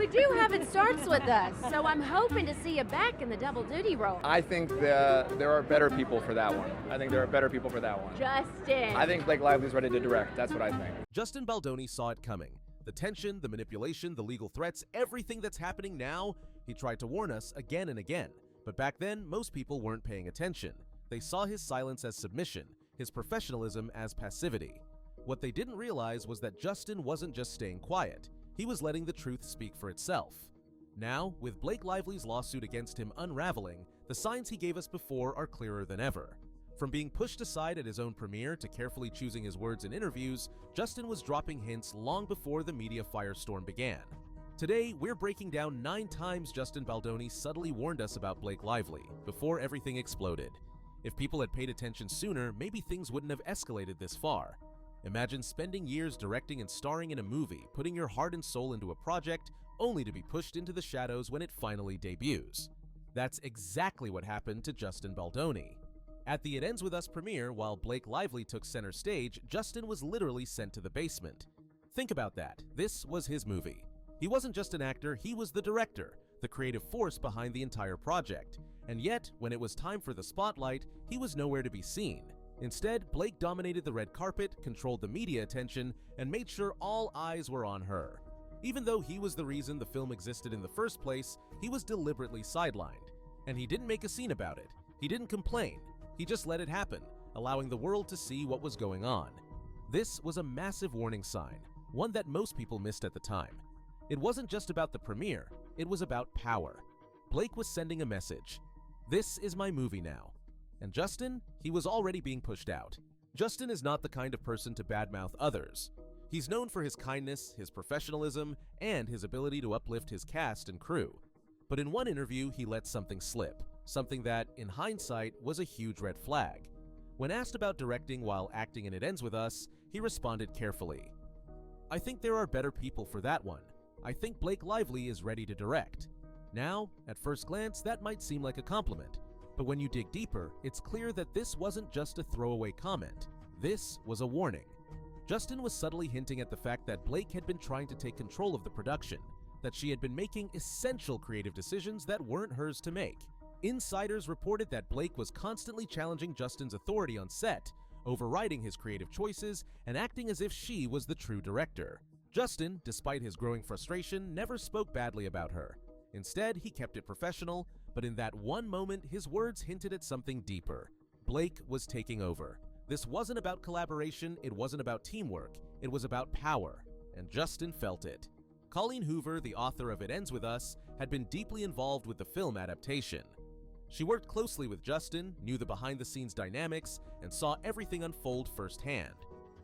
We do have It Starts With Us, so I'm hoping to see you back in the double duty role. I think there are better people for that one. Justin. I think Blake Lively's ready to direct. That's what I think. Justin Baldoni saw it coming. The tension, the manipulation, the legal threats, everything that's happening now, he tried to warn us again and again. But back then, most people weren't paying attention. They saw his silence as submission, his professionalism as passivity. What they didn't realize was that Justin wasn't just staying quiet. He was letting the truth speak for itself. Now, with Blake Lively's lawsuit against him unraveling, the signs he gave us before are clearer than ever. From being pushed aside at his own premiere to carefully choosing his words in interviews, Justin was dropping hints long before the media firestorm began. Today, we're breaking down 9 times Justin Baldoni subtly warned us about Blake Lively, before everything exploded. If people had paid attention sooner, maybe things wouldn't have escalated this far. Imagine spending years directing and starring in a movie, putting your heart and soul into a project, only to be pushed into the shadows when it finally debuts. That's exactly what happened to Justin Baldoni. At the It Ends With Us premiere, while Blake Lively took center stage, Justin was literally sent to the basement. Think about that. This was his movie. He wasn't just an actor, he was the director, the creative force behind the entire project. And yet, when it was time for the spotlight, he was nowhere to be seen. Instead, Blake dominated the red carpet, controlled the media attention, and made sure all eyes were on her. Even though he was the reason the film existed in the first place, he was deliberately sidelined. And he didn't make a scene about it. He didn't complain. He just let it happen, allowing the world to see what was going on. This was a massive warning sign, one that most people missed at the time. It wasn't just about the premiere, it was about power. Blake was sending a message. This is my movie now. And Justin, he was already being pushed out. Justin is not the kind of person to badmouth others. He's known for his kindness, his professionalism, and his ability to uplift his cast and crew. But in one interview, he let something slip, something that, in hindsight, was a huge red flag. When asked about directing while acting in It Ends With Us, he responded carefully. I think there are better people for that one. I think Blake Lively is ready to direct. Now, at first glance, that might seem like a compliment. But when you dig deeper, it's clear that this wasn't just a throwaway comment. This was a warning. Justin was subtly hinting at the fact that Blake had been trying to take control of the production, that she had been making essential creative decisions that weren't hers to make. Insiders reported that Blake was constantly challenging Justin's authority on set, overriding his creative choices and acting as if she was the true director. Justin, despite his growing frustration, never spoke badly about her. Instead, he kept it professional, but in that one moment, his words hinted at something deeper. Blake was taking over. This wasn't about collaboration, it wasn't about teamwork, it was about power, and Justin felt it. Colleen Hoover, the author of It Ends With Us, had been deeply involved with the film adaptation. She worked closely with Justin, knew the behind-the-scenes dynamics, and saw everything unfold firsthand.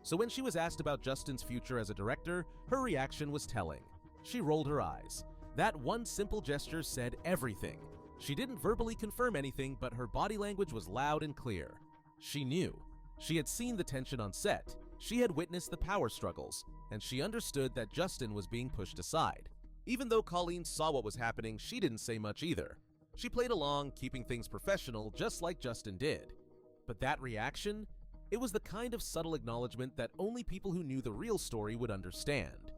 So when she was asked about Justin's future as a director, her reaction was telling. She rolled her eyes. That one simple gesture said everything. She didn't verbally confirm anything, but her body language was loud and clear. She knew. She had seen the tension on set. She had witnessed the power struggles, and she understood that Justin was being pushed aside. Even though Colleen saw what was happening, she didn't say much either. She played along, keeping things professional, just like Justin did. But that reaction? It was the kind of subtle acknowledgement that only people who knew the real story would understand.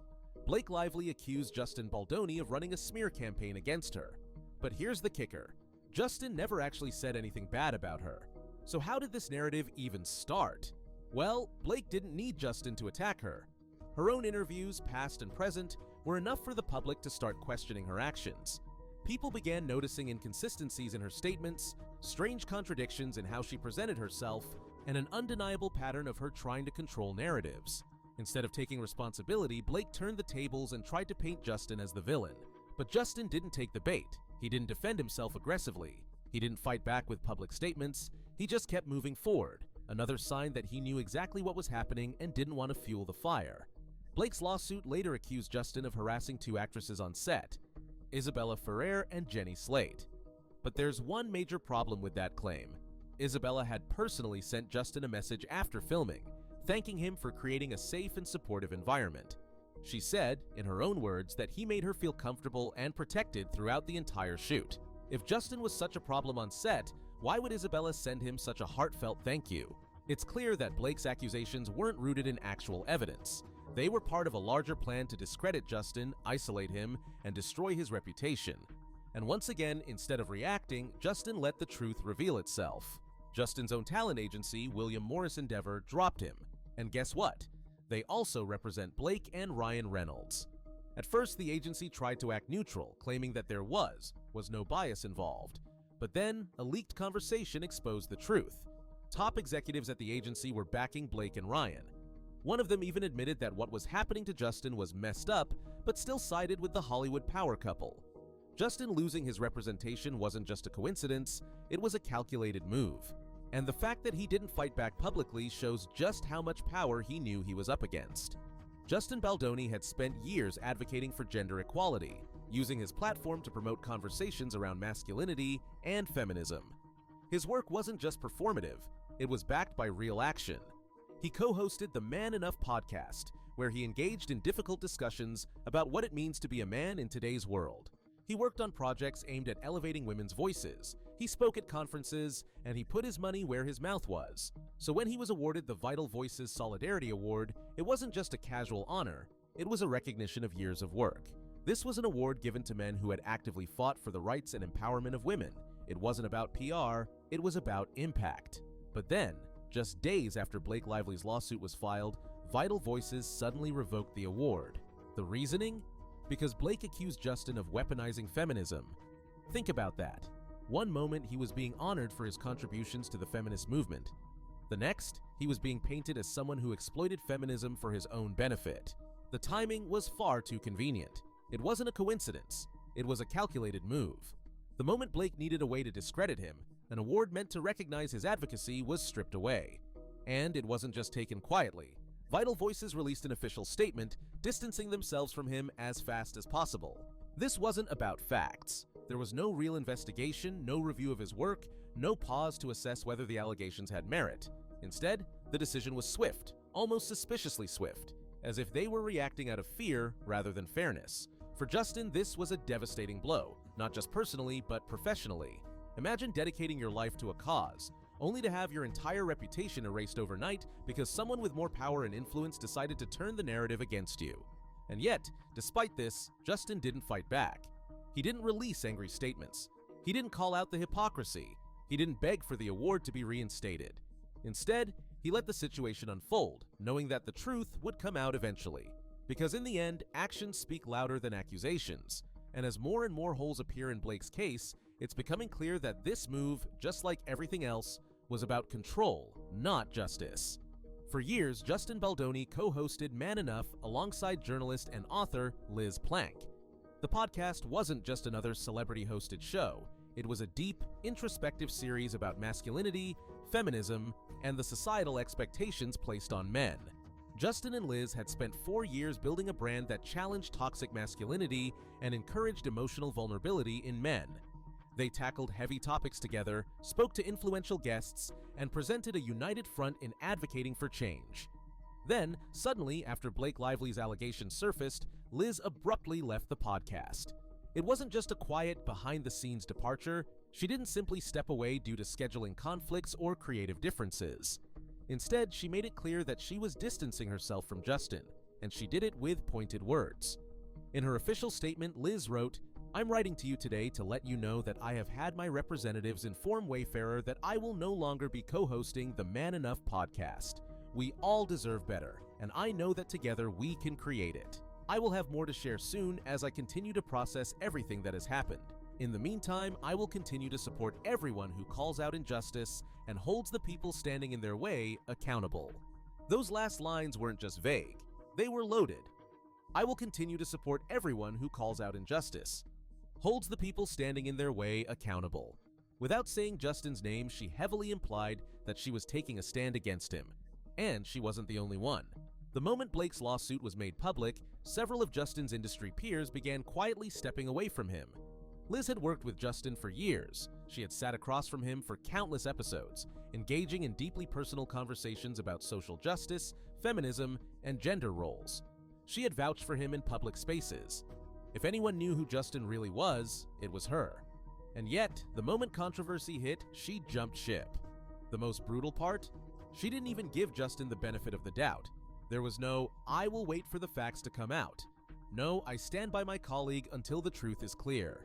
Blake Lively accused Justin Baldoni of running a smear campaign against her. But here's the kicker. Justin never actually said anything bad about her. So how did this narrative even start? Well, Blake didn't need Justin to attack her. Her own interviews, past and present, were enough for the public to start questioning her actions. People began noticing inconsistencies in her statements, strange contradictions in how she presented herself, and an undeniable pattern of her trying to control narratives. Instead of taking responsibility, Blake turned the tables and tried to paint Justin as the villain. But Justin didn't take the bait. He didn't defend himself aggressively. He didn't fight back with public statements. He just kept moving forward, another sign that he knew exactly what was happening and didn't want to fuel the fire. Blake's lawsuit later accused Justin of harassing 2 actresses on set, Isabella Ferrer and Jenny Slate. But there's one major problem with that claim. Isabella had personally sent Justin a message after filming, thanking him for creating a safe and supportive environment. She said, in her own words, that he made her feel comfortable and protected throughout the entire shoot. If Justin was such a problem on set, why would Isabella send him such a heartfelt thank you? It's clear that Blake's accusations weren't rooted in actual evidence. They were part of a larger plan to discredit Justin, isolate him, and destroy his reputation. And once again, instead of reacting, Justin let the truth reveal itself. Justin's own talent agency, William Morris Endeavor, dropped him. And guess what? They also represent Blake and Ryan Reynolds. At first, the agency tried to act neutral, claiming that there was no bias involved. But then, a leaked conversation exposed the truth. Top executives at the agency were backing Blake and Ryan. One of them even admitted that what was happening to Justin was messed up, but still sided with the Hollywood power couple. Justin losing his representation wasn't just a coincidence, it was a calculated move. And the fact that he didn't fight back publicly shows just how much power he knew he was up against. Justin Baldoni had spent years advocating for gender equality, using his platform to promote conversations around masculinity and feminism. His work wasn't just performative, it was backed by real action. He co-hosted the Man Enough podcast, where he engaged in difficult discussions about what it means to be a man in today's world. He worked on projects aimed at elevating women's voices, he spoke at conferences, and he put his money where his mouth was. So when he was awarded the Vital Voices Solidarity Award, it wasn't just a casual honor, it was a recognition of years of work. This was an award given to men who had actively fought for the rights and empowerment of women. It wasn't about PR, it was about impact. But then, just days after Blake Lively's lawsuit was filed, Vital Voices suddenly revoked the award. The reasoning? Because Blake accused Justin of weaponizing feminism. Think about that. One moment he was being honored for his contributions to the feminist movement. The next, he was being painted as someone who exploited feminism for his own benefit. The timing was far too convenient. It wasn't a coincidence. It was a calculated move. The moment Blake needed a way to discredit him, an award meant to recognize his advocacy was stripped away. And it wasn't just taken quietly. Vital Voices released an official statement, distancing themselves from him as fast as possible. This wasn't about facts. There was no real investigation, no review of his work, no pause to assess whether the allegations had merit. Instead, the decision was swift, almost suspiciously swift, as if they were reacting out of fear rather than fairness. For Justin, this was a devastating blow, not just personally, but professionally. Imagine dedicating your life to a cause, only to have your entire reputation erased overnight because someone with more power and influence decided to turn the narrative against you. And yet, despite this, Justin didn't fight back. He didn't release angry statements. He didn't call out the hypocrisy. He didn't beg for the award to be reinstated. Instead, he let the situation unfold, knowing that the truth would come out eventually. Because in the end, actions speak louder than accusations. And as more and more holes appear in Blake's case, it's becoming clear that this move, just like everything else, was about control, not justice. For years, Justin Baldoni co-hosted Man Enough alongside journalist and author Liz Plank. The podcast wasn't just another celebrity-hosted show. It was a deep, introspective series about masculinity, feminism, and the societal expectations placed on men. Justin and Liz had spent 4 years building a brand that challenged toxic masculinity and encouraged emotional vulnerability in men. They tackled heavy topics together, spoke to influential guests, and presented a united front in advocating for change. Then, suddenly, after Blake Lively's allegations surfaced, Liz abruptly left the podcast. It wasn't just a quiet, behind-the-scenes departure. She didn't simply step away due to scheduling conflicts or creative differences. Instead, she made it clear that she was distancing herself from Justin, and she did it with pointed words. In her official statement, Liz wrote, "I'm writing to you today to let you know that I have had my representatives inform Wayfarer that I will no longer be co-hosting the Man Enough podcast. We all deserve better, and I know that together we can create it. I will have more to share soon as I continue to process everything that has happened. In the meantime, I will continue to support everyone who calls out injustice and holds the people standing in their way accountable." Those last lines weren't just vague, they were loaded. I will continue to support everyone who calls out injustice, holds the people standing in their way accountable. Without saying Justin's name, she heavily implied that she was taking a stand against him. And she wasn't the only one. The moment Blake's lawsuit was made public, several of Justin's industry peers began quietly stepping away from him. Liz had worked with Justin for years. She had sat across from him for countless episodes, engaging in deeply personal conversations about social justice, feminism, and gender roles. She had vouched for him in public spaces. If anyone knew who Justin really was, it was her. And yet, the moment controversy hit, she jumped ship. The most brutal part? She didn't even give Justin the benefit of the doubt. There was no, "I will wait for the facts to come out." No, "I stand by my colleague until the truth is clear."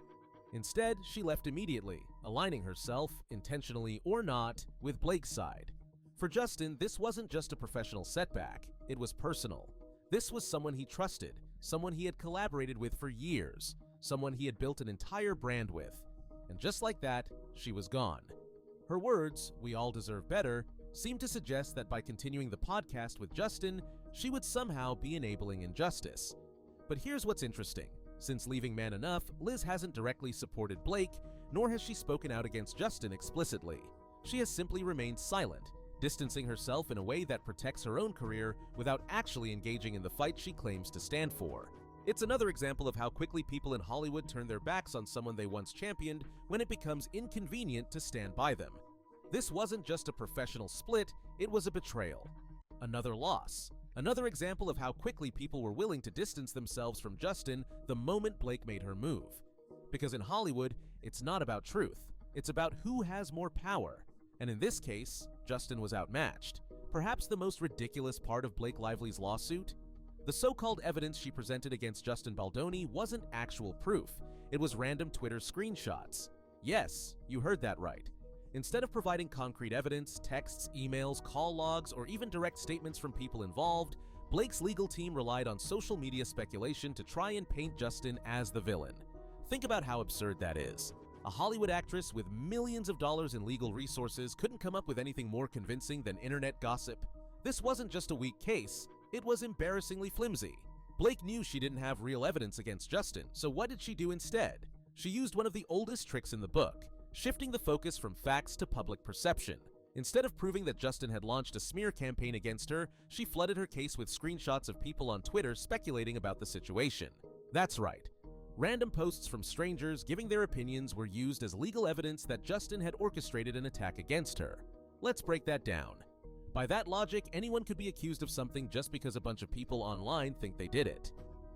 Instead, she left immediately, aligning herself, intentionally or not, with Blake's side. For Justin, this wasn't just a professional setback, it was personal. This was someone he trusted, someone he had collaborated with for years, someone he had built an entire brand with. And just like that, she was gone. Her words, "We all deserve better," seemed to suggest that by continuing the podcast with Justin, she would somehow be enabling injustice. But here's what's interesting. Since leaving Man Enough, Liz hasn't directly supported Blake, nor has she spoken out against Justin explicitly. She has simply remained silent, distancing herself in a way that protects her own career without actually engaging in the fight she claims to stand for. It's another example of how quickly people in Hollywood turn their backs on someone they once championed when it becomes inconvenient to stand by them. This wasn't just a professional split, it was a betrayal. Another loss. Another example of how quickly people were willing to distance themselves from Justin the moment Blake made her move. Because in Hollywood, it's not about truth, it's about who has more power. And in this case, Justin was outmatched. Perhaps the most ridiculous part of Blake Lively's lawsuit? The so-called evidence she presented against Justin Baldoni wasn't actual proof, it was random Twitter screenshots. Yes, you heard that right. Instead of providing concrete evidence, texts, emails, call logs, or even direct statements from people involved, Blake's legal team relied on social media speculation to try and paint Justin as the villain. Think about how absurd that is. A Hollywood actress with millions of dollars in legal resources couldn't come up with anything more convincing than internet gossip. This wasn't just a weak case, it was embarrassingly flimsy. Blake knew she didn't have real evidence against Justin, so what did she do instead? She used one of the oldest tricks in the book, shifting the focus from facts to public perception. Instead of proving that Justin had launched a smear campaign against her, she flooded her case with screenshots of people on Twitter speculating about the situation. That's right. Random posts from strangers giving their opinions were used as legal evidence that Justin had orchestrated an attack against her. Let's break that down. By that logic, anyone could be accused of something just because a bunch of people online think they did it.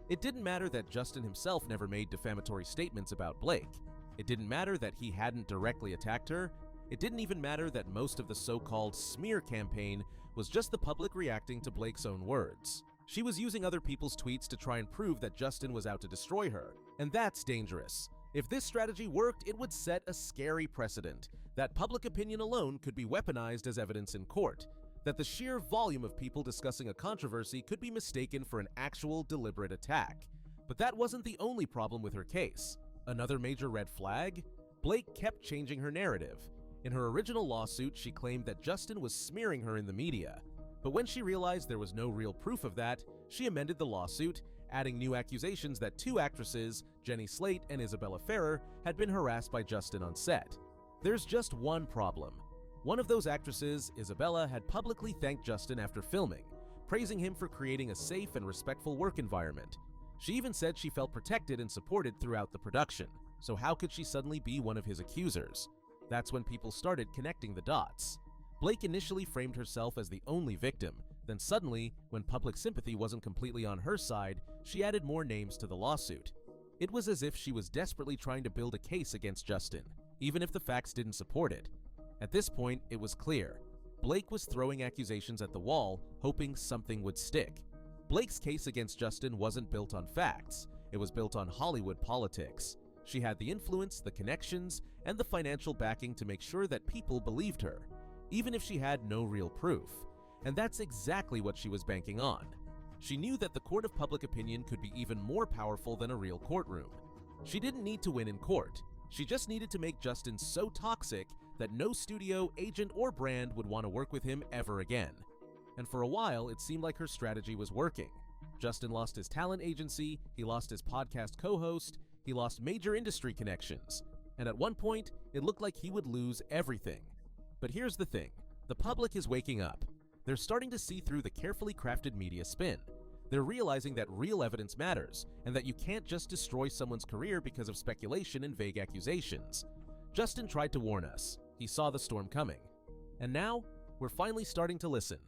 It didn't matter that Justin himself never made defamatory statements about Blake. It didn't matter that he hadn't directly attacked her. It didn't even matter that most of the so-called smear campaign was just the public reacting to Blake's own words. She was using other people's tweets to try and prove that Justin was out to destroy her, and that's dangerous. If this strategy worked, it would set a scary precedent, that public opinion alone could be weaponized as evidence in court, that the sheer volume of people discussing a controversy could be mistaken for an actual deliberate attack. But that wasn't the only problem with her case. Another major red flag? Blake kept changing her narrative. In her original lawsuit, she claimed that Justin was smearing her in the media. But when she realized there was no real proof of that, she amended the lawsuit, adding new accusations that two actresses, Jenny Slate and Isabella Ferrer, had been harassed by Justin on set. There's just one problem. One of those actresses, Isabella, had publicly thanked Justin after filming, praising him for creating a safe and respectful work environment. She even said she felt protected and supported throughout the production, so how could she suddenly be one of his accusers? That's when people started connecting the dots. Blake initially framed herself as the only victim, then suddenly, when public sympathy wasn't completely on her side, she added more names to the lawsuit. It was as if she was desperately trying to build a case against Justin, even if the facts didn't support it. At this point, it was clear. Blake was throwing accusations at the wall, hoping something would stick. Blake's case against Justin wasn't built on facts, it was built on Hollywood politics. She had the influence, the connections, and the financial backing to make sure that people believed her, even if she had no real proof. And that's exactly what she was banking on. She knew that the court of public opinion could be even more powerful than a real courtroom. She didn't need to win in court. She just needed to make Justin so toxic that no studio, agent, or brand would want to work with him ever again. And for a while, it seemed like her strategy was working. Justin lost his talent agency, he lost his podcast co-host, he lost major industry connections, and at one point, it looked like he would lose everything. But here's the thing, the public is waking up. They're starting to see through the carefully crafted media spin. They're realizing that real evidence matters, and that you can't just destroy someone's career because of speculation and vague accusations. Justin tried to warn us. He saw the storm coming. And now, we're finally starting to listen.